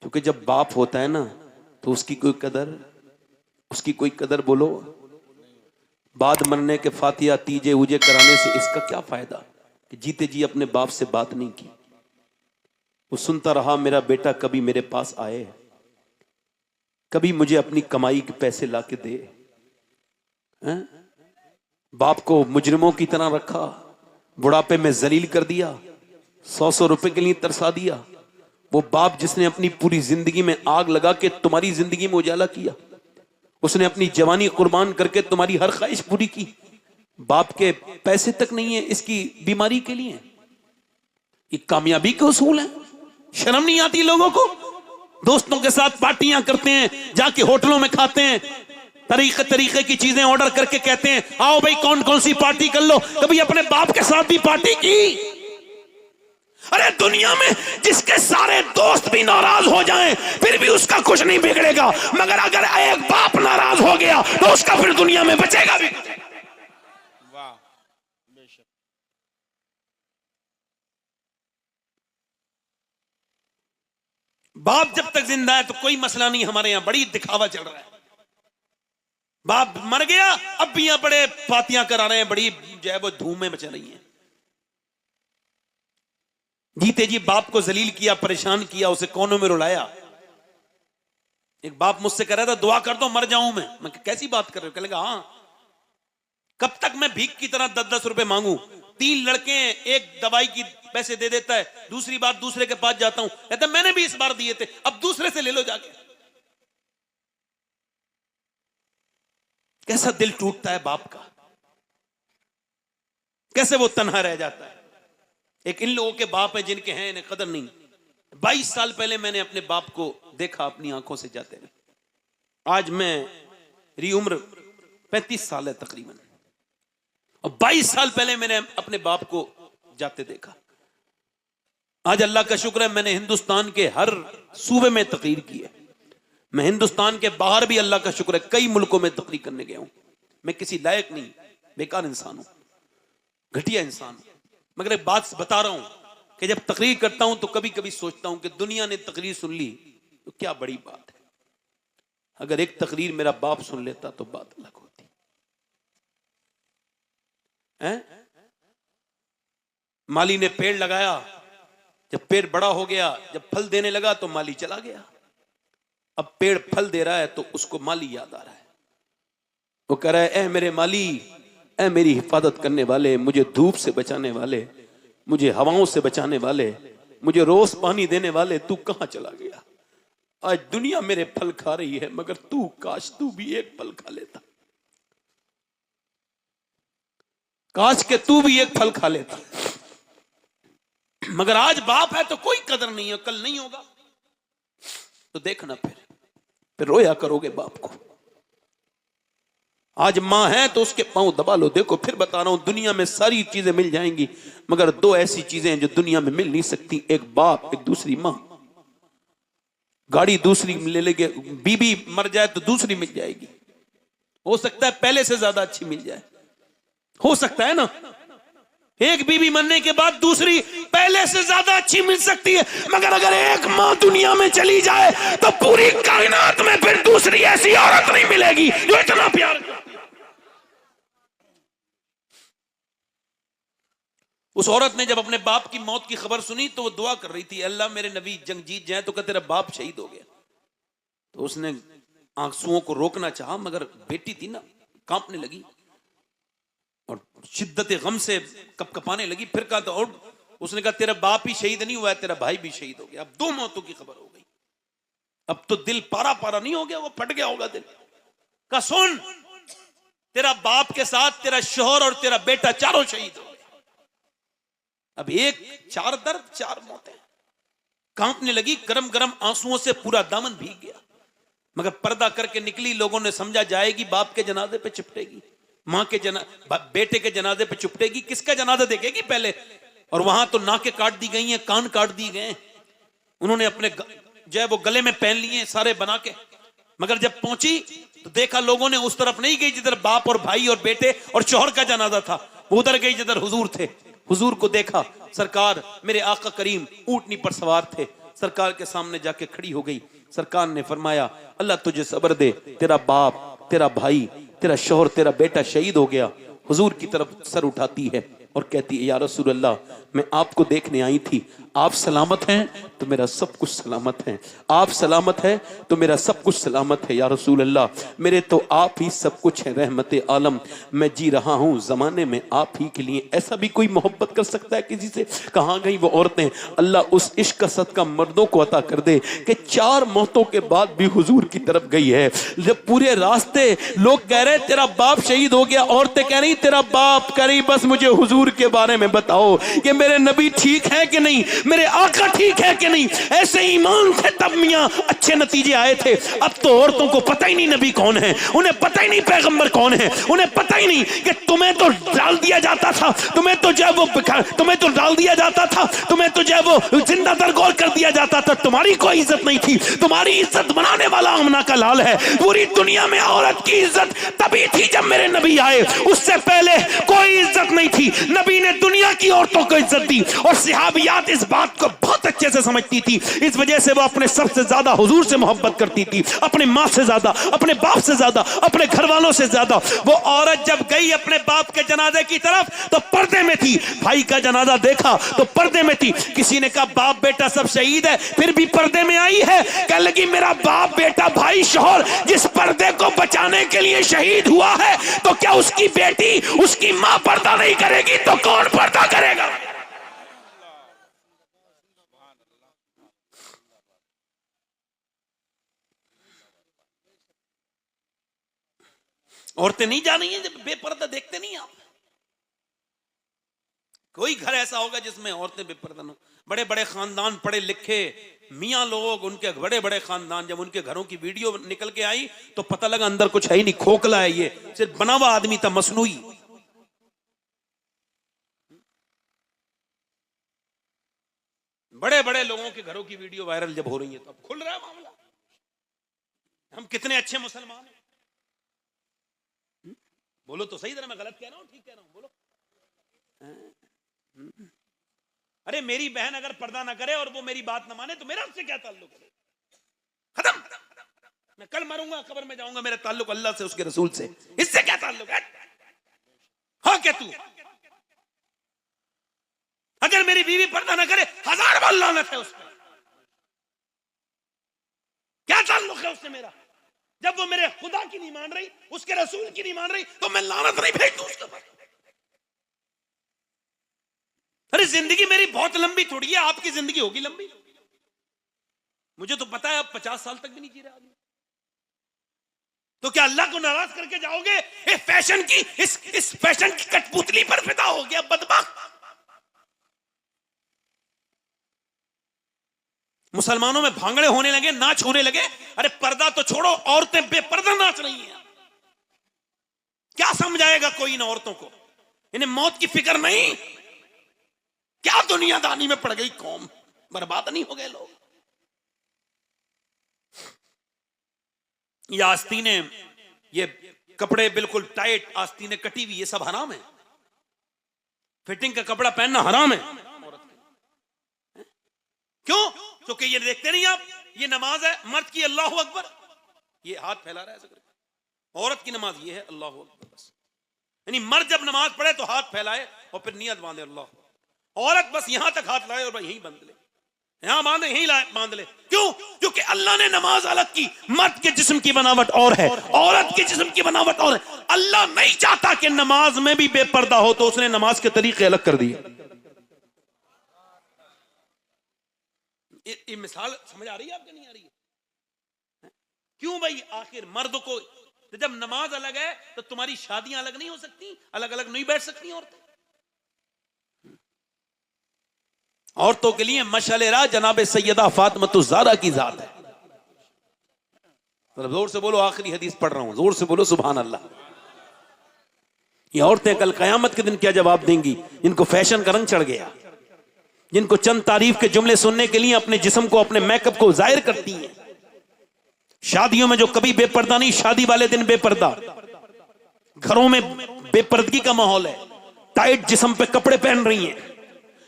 क्योंकि जब बाप होता है ना तो उसकी कोई कदर बोलो। बाद मरने के फातिया तीजे उजे कराने से इसका क्या फायदा कि जीते जी अपने बाप से बात नहीं की। वो सुनता रहा मेरा बेटा कभी मेरे पास आए, कभी मुझे अपनी कमाई के पैसे ला के दे। बाप को मुजरिमों की तरह रखा, बुढ़ापे में जलील कर दिया, 100 रुपए के लिए तरसा दिया। वो बाप जिसने अपनी पूरी जिंदगी में आग लगा के तुम्हारी जिंदगी में उजाला किया, उसने अपनी जवानी कुर्बान करके तुम्हारी हर ख्वाहिश पूरी की। बाप के पैसे तक नहीं है इसकी बीमारी के लिए। ये कामयाबी के उसूल है। शर्म नहीं आती लोगों को? दोस्तों के साथ पार्टियां करते हैं, जाके होटलों में खाते हैं, तरीके तरीके की चीजें ऑर्डर करके कहते हैं आओ भाई कौन कौन सी पार्टी कर लो। कभी अपने बाप के साथ भी पार्टी की? अरे दुनिया में जिसके सारे दोस्त भी नाराज हो जाएं फिर भी उसका कुछ नहीं बिगड़ेगा, मगर अगर एक बाप नाराज हो गया तो उसका फिर दुनिया में बचेगा भी। वाह बेशक। बाप जब तक जिंदा है तो कोई मसला नहीं। हमारे यहां बड़ी दिखावा चल रहा है। बाप मर गया, अब भी यहां बड़े पातियां करा रहे हैं, बड़ी जो है वो धूमें मचा रही हैं। जीते जी बाप को जलील किया, परेशान किया, उसे कोनों में रुलाया। एक बाप मुझसे कह रहा था दुआ कर दो मर जाऊं मैं कैसी बात कर रहे हो? कहेगा हाँ, कब तक मैं भीख की तरह 10-10 रुपए मांगू? 3 लड़के एक दवाई की पैसे दे देता है, दूसरी बार दूसरे के पास जाता हूं, कहता मैंने भी इस बार दिए थे, अब दूसरे से ले लो जाके। कैसा दिल टूटता है बाप का, कैसे वो तन्हा रह जाता है। एक इन लोगों के बाप है जिनके हैं इन्हें कदर नहीं। 22 साल पहले मैंने अपने बाप को देखा अपनी आंखों से जाते हुए। आज मेरी उम्र 35 साल है तकरीबन, और 22 साल पहले मैंने अपने बाप को जाते देखा। आज अल्लाह का शुक्र है मैंने हिंदुस्तान के हर सूबे में तकरीर की है। मैं हिंदुस्तान के बाहर भी अल्लाह का शुक्र है कई मुल्कों में तकरीर करने गया हूं। मैं किसी लायक नहीं, बेकार इंसान हूं, घटिया इंसान हूं, मगर एक बात बता रहा हूं कि जब तकरीर करता हूं तो कभी कभी सोचता हूं कि दुनिया ने तकरीर सुन ली तो क्या बड़ी बात है। अगर एक तकरीर मेरा बाप सुन लेता तो बात अलग होती है। माली ने पेड़ लगाया, जब पेड़ बड़ा हो गया, जब फल देने लगा तो माली चला गया। अब पेड़ फल दे रहा है तो उसको माली याद आ रहा है। वो कह रहा है ए मेरे माली, ए मेरी हिफाजत करने वाले, मुझे धूप से बचाने वाले, मुझे हवाओं से बचाने वाले, मुझे रोज पानी देने वाले, तू कहां चला गया? आज दुनिया मेरे फल खा रही है, मगर तू काश तू भी एक फल खा लेता, काश के तू भी एक फल खा लेता। मगर आज बाप है तो कोई कदर नहीं है, कल नहीं होगा तो देखना फिर रोया करोगे बाप को। आज मां है तो उसके पांव दबा लो। देखो फिर बता रहा हूं, दुनिया में सारी चीजें मिल जाएंगी मगर 2 ऐसी चीजें हैं जो दुनिया में मिल नहीं सकती, एक बाप, एक दूसरी मां। गाड़ी दूसरी ले लेंगे, बीबी मर जाए तो दूसरी मिल जाएगी, हो सकता है पहले से ज्यादा अच्छी मिल जाए, हो सकता है ना। एक बीबी मरने के बाद दूसरी पहले से ज्यादा अच्छी मिल सकती है, मगर अगर एक मां दुनिया में चली जाए तो पूरी कायनात में फिर दूसरी ऐसी औरत नहीं मिलेगी जो इतना प्यार करती है। उस औरत ने जब अपने बाप की मौत की खबर सुनी तो वो दुआ कर रही थी, अल्लाह मेरे नबी जंग जीत जाए तो क्या तेरा बाप शहीद हो गया। तो उसने आंसुओं को रोकना चाहा, मगर बेटी थी ना, कांपने लगी और शिद्दत गम से कपकपाने लगी। फिर कहा तो और उसने कहा तेरा बाप ही शहीद नहीं हुआ है, तेरा भाई भी शहीद हो गया। अब 2 मौतों की खबर हो गई। अब तो दिल पारा पारा नहीं हो गया, वो फट गया होगा दिल का। सुन, तेरा बाप के साथ तेरा शोहर और तेरा बेटा चारों शहीद हो गए। अब 4 दर्द 4 मौतें। कांपने लगी, गरम गरम आंसुओं से पूरा दामन भीग गया, मगर पर्दा करके निकली। लोगों ने समझा जाएगी बाप के जनाजे पे चिपटेगी, मां के बेटे के जनाजे पे चिपटेगी, किसका जनाजा देखेगी पहले। और वहां तो नाकें काट दी गई हैं, कान काट दिए गए, उन्होंने अपने जो है वो गले में पहन लिए सारे बना के। मगर जब पहुंची तो देखा लोगों ने उस तरफ नहीं गई जिधर बाप और भाई और बेटे और शौहर का जनाजा था, वो उधर गई जिधर हुजूर थे। हुजूर को देखा, सरकार मेरे आका करीम ऊंटनी पर सवार थे, सरकार के सामने जाके खड़ी हो गई। सरकार ने फरमाया अल्लाह तुझे सब्र दे, तेरा बाप, तेरा भाई, तेरा शौहर, तेरा बेटा शहीद हो गया। हुजूर की तरफ सर उठाती है और कहती है या रसूल अल्लाह, मैं आपको देखने आई थी, आप सलामत हैं तो मेरा सब कुछ सलामत है, आप सलामत हैं तो मेरा सब कुछ सलामत है। या रसूल अल्लाह, मेरे तो आप ही सब कुछ है, रहमत आलम, मैं जी रहा हूँ जमाने में आप ही के लिए। ऐसा भी कोई मोहब्बत कर सकता है किसी से? कहाँ गई वो औरतें? अल्लाह उस इश्क का सदका मर्दों को अता कर दे कि 4 मौतों के बाद भी हुजूर की तरफ गई है। जब पूरे रास्ते लोग कह रहे तेरा बाप शहीद हो गया, औरतें कह रही तेरा बाप, कह रही बस मुझे हुजूर के बारे में बताओ कि मेरे नबी ठीक है कि नहीं, मेरे आका ठीक है कि नहीं। ऐसे ईमान थे तब मियां अच्छे नतीजे आए थे। अब तो औरतों को पता ही नहीं नबी कौन है, उन्हें पता ही नहीं पैगंबर कौन है, उन्हें पता ही नहीं कि तुम्हें तो डाल दिया जाता था, तुम्हें तो जो डाल दिया जाता था, तुम्हें तो जो वो जिंदा दरगोर कर दिया जाता था, तुम्हारी कोई इज्जत नहीं थी। तुम्हारी इज्जत बनाने वाला आमना का लाल है। पूरी दुनिया में औरत की इज्जत तभी थी जब मेरे नबी आए, उससे पहले कोई इज्जत नहीं थी। नबी ने दुनिया की औरतों को इज्जत दी और सहाबियात इस बात को बहुत अच्छे से समझती थी। इस वजह से वो अपने सबसे ज्यादा हुजूर से मोहब्बत करती थी, अपने माँ से ज्यादा, अपने बाप से ज्यादा, अपने घर वालों से ज्यादा। वो औरत जब गई अपने बाप के जनाजे की तरफ तो पर्दे में थी, भाई का जनाजा देखा तो पर्दे में थी। किसी ने कहा बाप बेटा सब शहीद है, फिर भी पर्दे में आई है। कह लगी मेरा बाप बेटा भाई शौहर जिस पर्दे को बचाने के लिए शहीद हुआ है, तो क्या उसकी बेटी, उसकी मां पर्दा नहीं करेगी तो कौन पर्दा करेगा? औरतें नहीं जा रही हैं जब बेपर्दा देखते नहीं आप। कोई घर ऐसा होगा जिसमें औरतें बेपर्दा न, बड़े बड़े खानदान, पढ़े लिखे मियां लोग, उनके बड़े बड़े खानदान, जब उनके घरों की वीडियो निकल के आई तो पता लगा अंदर कुछ है ही नहीं, खोखला है, ये सिर्फ बना हुआ आदमी था, मसनूई। बड़े बड़े लोगों के घरों की वीडियो वायरल जब हो रही है तो अब खुल रहा है मामला। हम कितने अच्छे मुसलमान हैं। बोलो तो सही तरह, मैं गलत कह रहा हूं ठीक कह रहा हूं? बोलो। अरे मेरी बहन अगर पर्दा ना करे और वो मेरी बात ना माने तो मेरा उससे क्या ताल्लुक है? खत्म। मैं कल मरूंगा, कब्र में जाऊंगा, मेरा ताल्लुक अल्लाह से, उसके रसूल से, इससे क्या ताल्लुक है? हाँ क्या तू? अगर मेरी बीवी पर्दा ना करे 1000 बार लानत है उस पर, क्या ताल्लुक है उससे मेरा? जब वो मेरे खुदा की नहीं मान रही, उसके रसूल की नहीं मान रही, तो मैं लानत नहीं भेज दूं उसके ऊपर। अरे जिंदगी मेरी बहुत लंबी थोड़ी है, आपकी जिंदगी होगी लंबी। मुझे तो पता है आप 50 साल तक भी नहीं जी रहे आदमी। तो क्या अल्लाह को नाराज करके जाओगे? फैशन की इस फैशन की कठपुतली पर फिदा हो गया बदबख्त। मुसलमानों में भांगड़े होने लगे, नाच होने लगे। अरे पर्दा तो छोड़ो, औरतें बेपर्दा नाच रही हैं। क्या समझाएगा कोई इन औरतों को? इन्हें मौत की फिक्र नहीं? क्या दुनियादानी में पड़ गई कौम, बर्बाद नहीं हो गए लोग? ये आस्तीनें, ये कपड़े बिल्कुल टाइट आस्तीनें कटी हुई, ये सब हराम है। फिटिंग का कपड़ा पहनना हराम है औरत के। क्यों? क्योंकि ये देखते नहीं आप, ये नमाज है मर्द की अल्लाहु अकबर, ये हाथ फैला रहा है ऐसे करके। औरत की नमाज ये है अल्लाहु अकबर बस। यानी मर्द जब नमाज पढ़े तो हाथ फैलाए और फिर नियत बांधे अल्लाह। औरत बस यहां तक हाथ लाए और यहीं बांध ले, यहां बांधे यहीं बांध ले। क्यों? क्योंकि अल्लाह ने नमाज अलग की। मर्द के जिस्म की बनावट और है, औरत के जिस्म की बनावट और है। अल्लाह नहीं चाहता कि नमाज में भी बेपर्दा हो, तो उसने नमाज के तरीके अलग कर दिए। ये मिसाल समझ आ रही है आपको? नहीं आ रही है? क्यों भाई? आखिर मर्द को जब नमाज अलग है तो तुम्हारी शादियां अलग नहीं हो सकती, अलग अलग नहीं बैठ सकती औरतें। औरतों के लिए मशाले राह जनाब सैयदा फातिमा ज़हरा की जात है। तो जोर से बोलो, आखिरी हदीस पढ़ रहा हूं, जोर से बोलो सुभान अल्लाह। ये औरतें कल कयामत के दिन क्या जवाब देंगी? इनको फैशन का रंग चढ़ गया, जिनको चंद तारीफ के जुमले सुनने के लिए अपने जिस्म को, अपने मेकअप को जाहिर करती हैं। शादियों में जो कभी बेपर्दा नहीं, शादी वाले दिन बेपर्दा। घरों में बेपर्दगी का माहौल है, टाइट जिस्म पे कपड़े पहन रही हैं,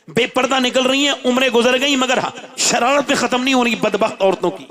बेपर्दा निकल रही हैं, उम्रें गुजर गई, मगर शरारत पे खत्म नहीं हो रही बदबख्त औरतों की।